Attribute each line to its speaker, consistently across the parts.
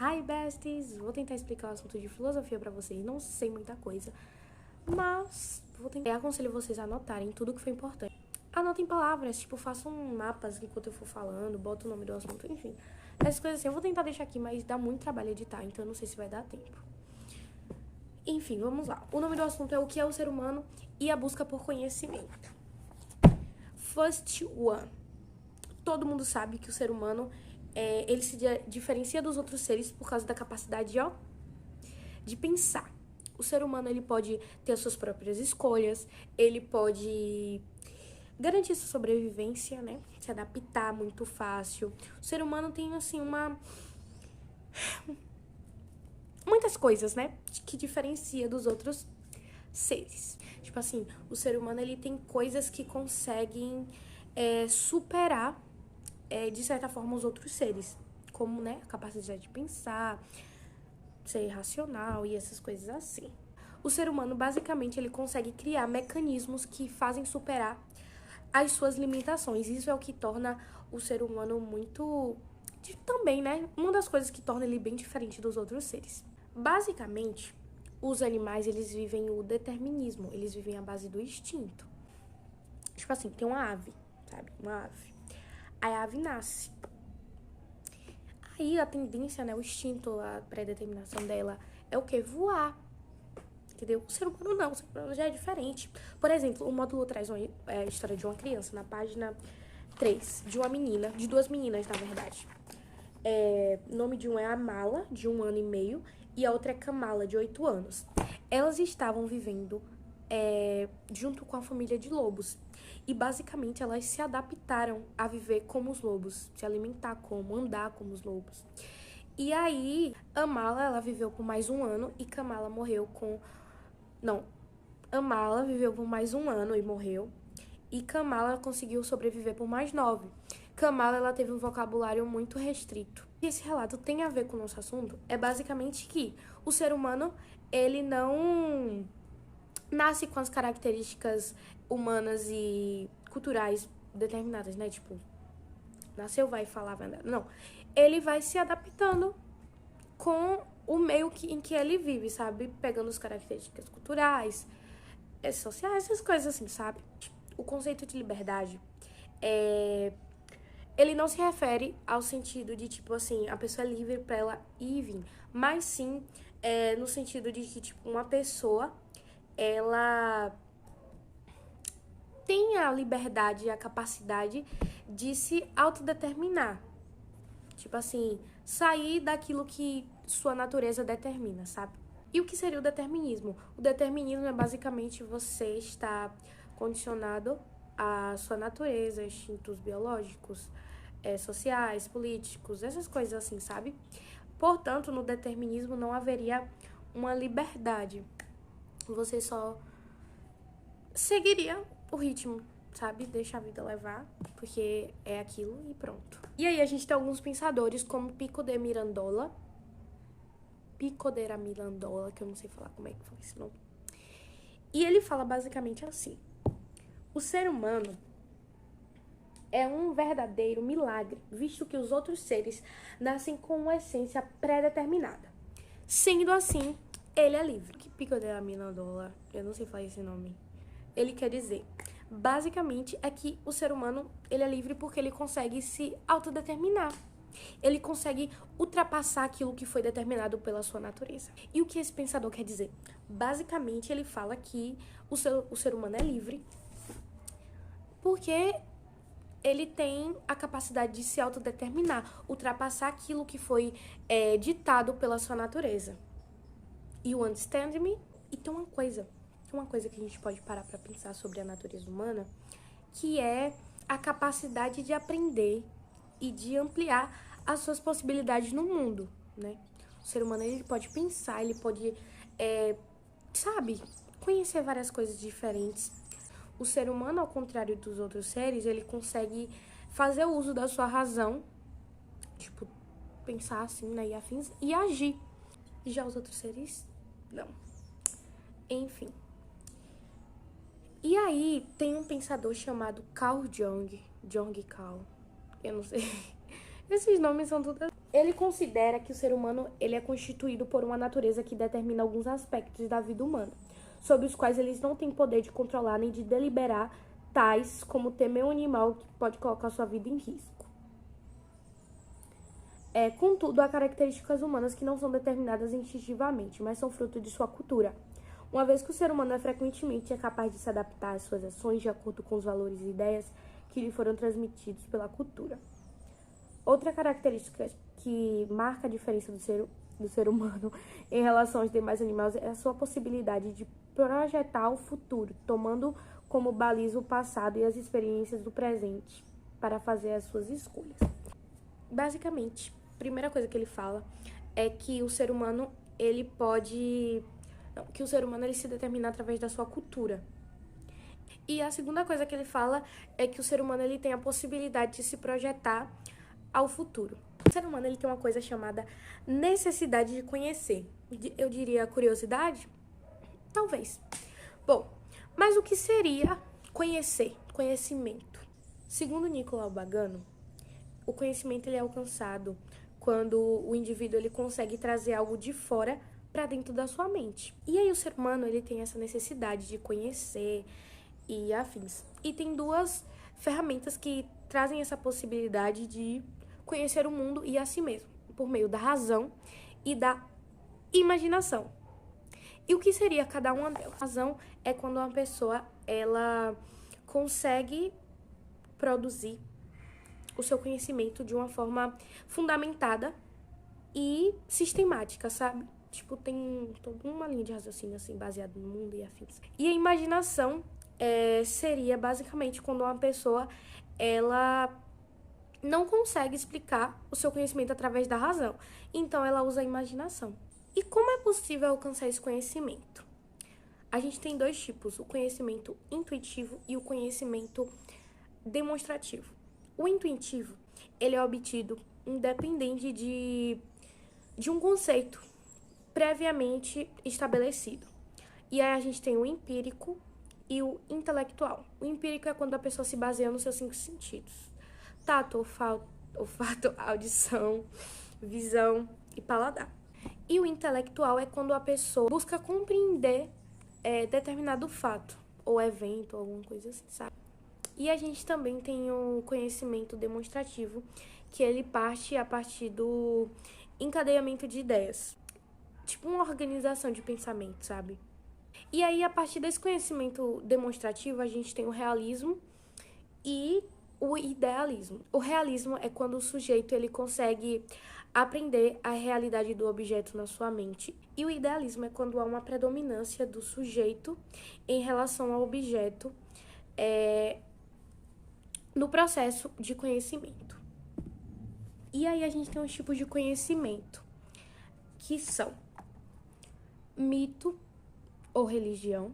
Speaker 1: Hi, besties! Vou tentar explicar o assunto de filosofia pra vocês. Não sei muita coisa, mas vou tentar. Eu aconselho vocês a anotarem tudo que foi importante. Anotem palavras, tipo, façam mapas enquanto eu for falando, bota o nome do assunto, enfim. Essas coisas assim, eu vou tentar deixar aqui, mas dá muito trabalho editar, então eu não sei se vai dar tempo. Enfim, vamos lá. O nome do assunto é o que é o ser humano e a busca por conhecimento. First one. Todo mundo sabe que o ser humano, ele se diferencia dos outros seres por causa da capacidade, de pensar. O ser humano, ele pode ter as suas próprias escolhas, ele pode garantir sua sobrevivência, né? Se adaptar muito fácil. O ser humano tem, assim, muitas coisas, né? Que diferencia dos outros seres. Tipo assim, o ser humano, ele tem coisas que conseguem superar, de certa forma, os outros seres. Como, né, a capacidade de pensar, ser racional e essas coisas assim. O ser humano, basicamente, ele consegue criar mecanismos que fazem superar as suas limitações. Isso é o que torna o ser humano muito... Também, né? Uma das coisas que torna ele bem diferente dos outros seres. Basicamente, os animais, eles vivem o determinismo. Eles vivem à base do instinto. Tipo assim, tem uma ave, sabe? Uma ave. Aí a ave nasce. Aí a tendência, né? O instinto, a predeterminação dela é o quê? Voar. Entendeu? O ser humano não, o ser humano já é diferente. Por exemplo, o módulo traz a história de uma criança, na página 3, de uma menina, de duas meninas, na verdade. O nome de uma é Amala, de 1 ano e meio, e a outra é Kamala, de 8 anos. Elas estavam vivendo junto com a família de lobos. E, basicamente, elas se adaptaram a viver como os lobos, se alimentar como, andar como os lobos. E aí, Amala, ela viveu por mais 1 ano e Kamala morreu com... Não, Amala viveu por mais 1 ano e morreu. E Kamala conseguiu sobreviver por mais 9. Kamala, ela teve um vocabulário muito restrito. E esse relato tem a ver com o nosso assunto. É basicamente que o ser humano, ele não nasce com as características humanas e culturais determinadas, né? Tipo, nasceu, vai falar, vai andar. Não. Ele vai se adaptando com o meio em que ele vive, sabe? Pegando as características culturais, sociais, essas coisas assim, sabe? O conceito de liberdade, ele não se refere ao sentido de, tipo assim, a pessoa é livre pra ela ir e vir, mas sim no sentido de que, tipo, uma pessoa, ela tem a liberdade e a capacidade de se autodeterminar. Tipo assim, sair daquilo que sua natureza determina, sabe? E o que seria o determinismo? O determinismo é basicamente você estar condicionado à sua natureza, instintos biológicos, sociais, políticos, essas coisas assim, sabe? Portanto, no determinismo não haveria uma liberdade. Você só seguiria o ritmo, sabe? Deixa a vida levar, porque é aquilo e pronto. E aí a gente tem alguns pensadores como Pico de Mirandola, que eu não sei falar como é que fala esse nome. E ele fala basicamente assim: o ser humano é um verdadeiro milagre, visto que os outros seres nascem com uma essência pré-determinada. Sendo assim, ele é livre. Que Pico de Mirandola, eu não sei falar esse nome. Ele quer dizer, basicamente, é que o ser humano, ele é livre porque ele consegue se autodeterminar. Ele consegue ultrapassar aquilo que foi determinado pela sua natureza. E o que esse pensador quer dizer? Basicamente, ele fala que o ser humano é livre porque ele tem a capacidade de se autodeterminar, ultrapassar aquilo que foi ditado pela sua natureza. You understand me? E tem uma coisa que a gente pode parar pra pensar sobre a natureza humana, que é a capacidade de aprender e de ampliar as suas possibilidades no mundo, né? O ser humano, ele pode pensar, ele pode, sabe, conhecer várias coisas diferentes. O ser humano, ao contrário dos outros seres, ele consegue fazer uso da sua razão, tipo, pensar assim, né, e afins, e agir. E já os outros seres, não. Enfim. E aí, tem um pensador chamado Carl Jung. Eu não sei. Esses nomes são tudo... Ele considera que o ser humano ele é constituído por uma natureza que determina alguns aspectos da vida humana, sobre os quais eles não têm poder de controlar nem de deliberar, tais como temer um animal que pode colocar sua vida em risco. Contudo, há características humanas que não são determinadas instintivamente, mas são fruto de sua cultura. Uma vez que o ser humano frequentemente é capaz de se adaptar às suas ações de acordo com os valores e ideias que lhe foram transmitidos pela cultura. Outra característica que marca a diferença do ser humano em relação aos demais animais é a sua possibilidade de projetar o futuro, tomando como baliza o passado e as experiências do presente para fazer as suas escolhas. Basicamente, a primeira coisa que ele fala é que o ser humano ele se determina através da sua cultura. E a segunda coisa que ele fala é que o ser humano ele tem a possibilidade de se projetar ao futuro. O ser humano ele tem uma coisa chamada necessidade de conhecer. Eu diria curiosidade? Talvez. Bom, mas o que seria conhecer? Conhecimento. Segundo Nicolau Bagano, o conhecimento ele é alcançado quando o indivíduo ele consegue trazer algo de fora para dentro da sua mente. E aí o ser humano ele tem essa necessidade de conhecer e afins. E tem duas ferramentas que trazem essa possibilidade de conhecer o mundo e a si mesmo, por meio da razão e da imaginação. E o que seria cada uma delas? A razão é quando uma pessoa ela consegue produzir o seu conhecimento de uma forma fundamentada e sistemática, sabe? Tipo, tem toda uma linha de raciocínio, assim, baseada no mundo e afins. E a imaginação seria basicamente quando uma pessoa, ela não consegue explicar o seu conhecimento através da razão. Então, ela usa a imaginação. E como é possível alcançar esse conhecimento? A gente tem dois tipos, o conhecimento intuitivo e o conhecimento demonstrativo. O intuitivo, ele é obtido independente de um conceito previamente estabelecido. E aí a gente tem o empírico e o intelectual. O empírico é quando a pessoa se baseia nos seus 5 sentidos. Tato, olfato, audição, visão e paladar. E o intelectual é quando a pessoa busca compreender determinado fato ou evento, alguma coisa assim, sabe? E a gente também tem o conhecimento demonstrativo, que ele parte a partir do encadeamento de ideias. Tipo uma organização de pensamento, sabe? E aí, a partir desse conhecimento demonstrativo, a gente tem o realismo e o idealismo. O realismo é quando o sujeito ele consegue aprender a realidade do objeto na sua mente. E o idealismo é quando há uma predominância do sujeito em relação ao objeto no processo de conhecimento. E aí a gente tem os tipos de conhecimento, que são mito ou religião,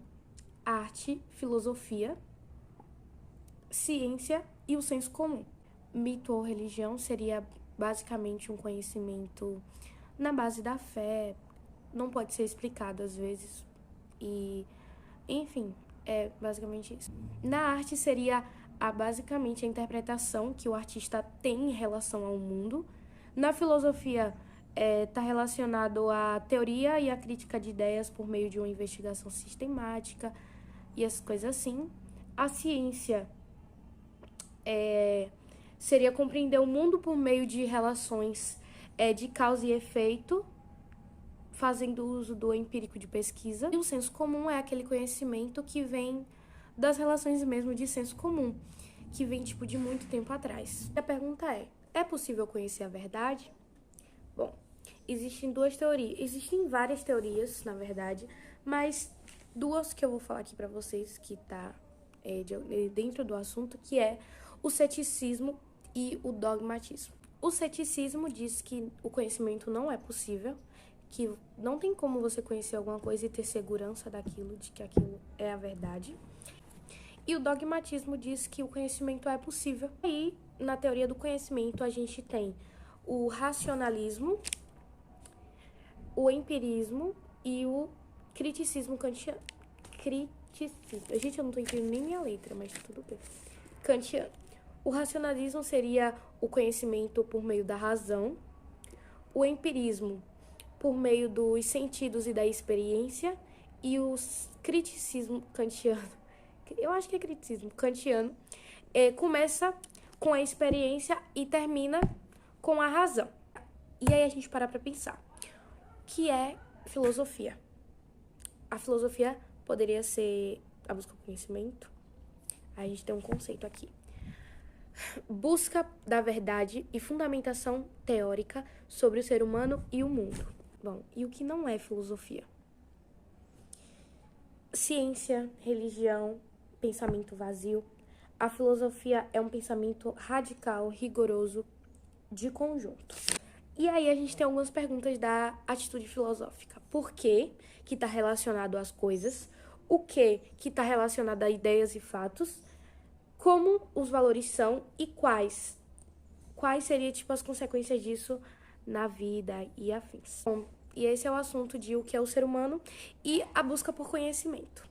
Speaker 1: arte, filosofia, ciência e o senso comum. Mito ou religião seria basicamente um conhecimento na base da fé, não pode ser explicado às vezes, e enfim, é basicamente isso. Na arte seria basicamente a interpretação que o artista tem em relação ao mundo. Na filosofia está relacionado à teoria e à crítica de ideias por meio de uma investigação sistemática e as coisas assim. A ciência seria compreender o mundo por meio de relações de causa e efeito, fazendo uso do empírico de pesquisa. E o senso comum é aquele conhecimento que vem das relações mesmo de senso comum, que vem tipo de muito tempo atrás. A pergunta é possível conhecer a verdade? Bom, existem duas teorias, existem várias teorias, na verdade, mas duas que eu vou falar aqui pra vocês, que tá dentro do assunto, que é o ceticismo e o dogmatismo. O ceticismo diz que o conhecimento não é possível, que não tem como você conhecer alguma coisa e ter segurança daquilo, de que aquilo é a verdade. E o dogmatismo diz que o conhecimento é possível. Aí, na teoria do conhecimento, a gente tem o racionalismo, o empirismo e o criticismo kantiano. Gente, eu não tô entendendo nem minha letra, mas tudo bem. Kantiano. O racionalismo seria o conhecimento por meio da razão. o empirismo por meio dos sentidos e da experiência, e o criticismo kantiano, eu acho que é criticismo kantiano, começa com a experiência e termina com a razão. E aí a gente para pensar, o que é filosofia? A filosofia poderia ser a busca do conhecimento. A gente tem um conceito aqui. Busca da verdade e fundamentação teórica sobre o ser humano e o mundo. Bom, e o que não é filosofia? Ciência, religião, pensamento vazio. A filosofia é um pensamento radical, rigoroso, de conjunto. E aí a gente tem algumas perguntas da atitude filosófica. Por que está relacionado às coisas? O que está relacionado a ideias e fatos? Como os valores são e quais seriam, as consequências disso na vida e afins. Bom, e esse é o assunto de o que é o ser humano e a busca por conhecimento.